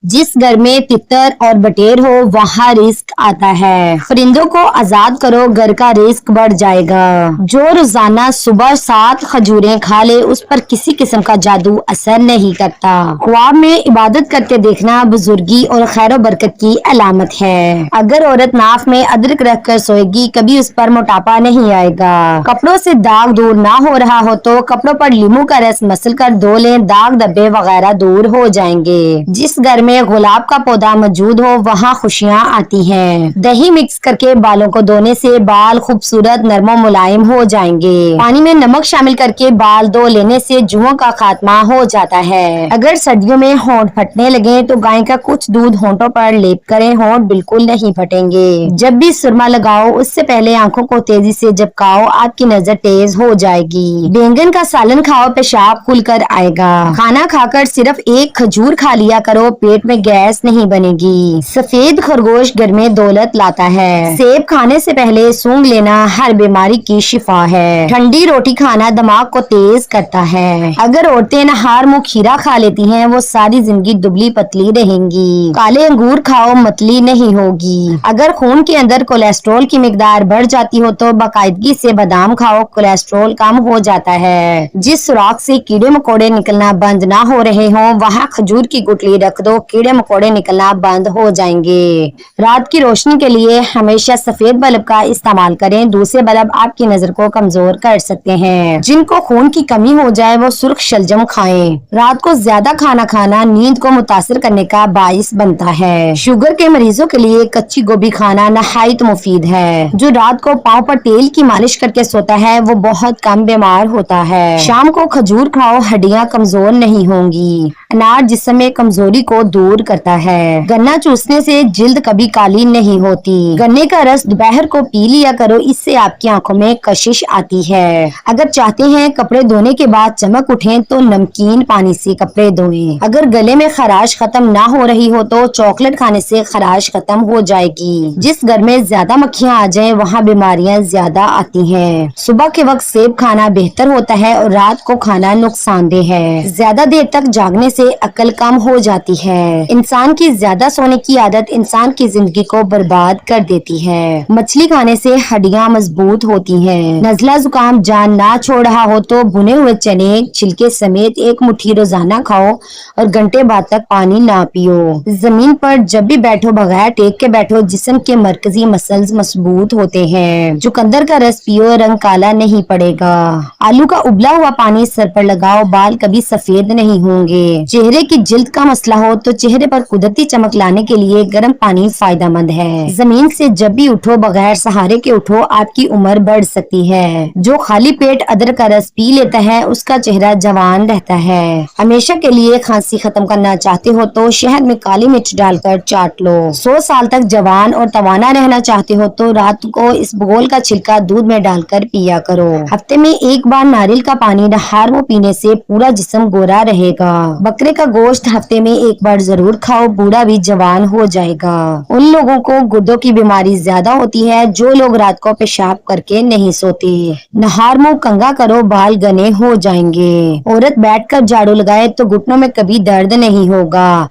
जिस घर में तितर और बटेर हो वहाँ रिस्क आता है। परिंदों को आजाद करो, घर का रिस्क बढ़ जाएगा। जो रोजाना सुबह 7 खजूरें खा ले उस पर किसी किस्म का जादू असर नहीं करता। ख्वाब में इबादत करते देखना बुजुर्गी और खैर बरकत की अलामत है। अगर औरत नाफ में अदरक रख कर सोएगी कभी उस पर मोटापा नहीं आएगा। कपड़ों से दाग दूर ना हो रहा हो तो कपड़ों पर लींबू का रस मसल कर धो लें, दाग धब्बे वगैरह दूर हो जाएंगे। जिस घर में गुलाब का पौधा मौजूद हो वहाँ खुशियाँ आती हैं। दही मिक्स करके बालों को धोने से बाल खूबसूरत नरम मुलायम हो जाएंगे। पानी में नमक शामिल करके बाल धो लेने से जुओं का खात्मा हो जाता है। अगर सर्दियों में होंठ फटने लगे तो गाय का कुछ दूध होंठों पर लेप करें, होंठ बिल्कुल नहीं फटेंगे। जब भी सुरमा लगाओ उससे पहले आंखों को तेजी से झपकाओ, आपकी नजर तेज हो जाएगी। बैंगन का सालन खाओ, पेशाब खुलकर आएगा। खाना खाकर सिर्फ एक खजूर खा लिया करो, पेट में गैस नहीं बनेगी। सफेद खरगोश घर में दौलत लाता है। सेब खाने से पहले सूंघ लेना हर बीमारी की शिफा है। ठंडी रोटी खाना दिमाग को तेज करता है। अगर औरतें नहार मुंह खीरा खा लेती हैं वो सारी जिंदगी दुबली पतली रहेंगी। काले अंगूर खाओ, मतली नहीं होगी। अगर खून के अंदर कोलेस्ट्रॉल की मिकदार बढ़ जाती हो तो बाकायदगी से बादाम खाओ, कोलेस्ट्रॉल कम हो जाता है। जिस सुराख से कीड़े मकोड़े निकलना बंद ना हो रहे हो वहाँ खजूर की गुठली रख दो, कीड़े मकोड़े निकलना बंद हो जाएंगे। रात की रोशनी के लिए हमेशा सफेद बल्ब का इस्तेमाल करें, दूसरे बल्ब आपकी नजर को कमजोर कर सकते हैं। जिनको खून की कमी हो जाए वो सुर्ख शलजम खाएं। रात को ज्यादा खाना खाना नींद को मुतासिर करने का बाइस बनता है। शुगर के मरीजों के लिए कच्ची गोभी खाना नहायत मुफीद है। जो रात को पाँव पर तेल की मालिश करके सोता है वो बहुत कम बीमार होता है। शाम को खजूर खाओ, हड्डियां कमजोर नहीं होंगी। अनार जिस्म में कमजोरी को दूर करता है। गन्ना चूसने से जिल्द कभी काली नहीं होती। गन्ने का रस दोपहर को पी लिया करो, इससे आपकी आंखों में कशिश आती है। अगर चाहते हैं कपड़े धोने के बाद चमक उठें तो नमकीन पानी से कपड़े धोएं। अगर गले में खराश खत्म ना हो रही हो तो चॉकलेट खाने से खराश खत्म हो जाएगी। जिस घर में ज्यादा मक्खियाँ आ जाएं वहाँ बीमारियाँ ज्यादा आती हैं। सुबह के वक्त सेब खाना बेहतर होता है और रात को खाना नुकसानदेह है। ज्यादा देर तक जागने से अक्ल कम हो जाती है। इंसान की ज्यादा सोने की आदत इंसान की जिंदगी को बर्बाद कर देती है। मछली खाने से हड्डियां मजबूत होती हैं। नजला जुकाम जान ना छोड़ रहा हो तो भुने हुए चने छिलके समेत एक मुट्ठी रोजाना खाओ और घंटे बाद तक पानी ना पियो। जमीन पर जब भी बैठो बगैर टेक के बैठो, जिस्म के मरकजी मसल्स मजबूत होते हैं। चुकंदर का रस पियो, रंग काला नहीं पड़ेगा। आलू का उबला हुआ पानी सर पर लगाओ, बाल कभी सफेद नहीं होंगे। चेहरे की जिल्द का मसला हो तो चेहरे पर कुदरती चमक लाने के लिए गर्म पानी फायदेमंद है। जमीन से जब भी उठो बगैर सहारे के उठो, आपकी उम्र बढ़ सकती है। जो खाली पेट अदरक का रस पी लेता है उसका चेहरा जवान रहता है। हमेशा के लिए खांसी खत्म करना चाहते हो तो शहद में काली मिर्च डालकर चाट लो। 100 साल तक जवान और तवाना रहना चाहते हो तो रात को इसबगोल का छिलका दूध में डालकर पिया करो। हफ्ते में एक बार नारियल का पानी नहार मुंह पीने से पूरा जिस्म गोरा रहेगा। बकरे का गोश्त हफ्ते में एक बार जरूर खाओ, बूढ़ा भी जवान हो जाएगा। उन लोगों को गुर्दों की बीमारी ज्यादा होती है जो लोग रात को पेशाब करके नहीं सोते। नहार मुंह कंघा करो, बाल घने हो जाएंगे। औरत बैठकर झाड़ू लगाए तो घुटनों में कभी दर्द नहीं होगा।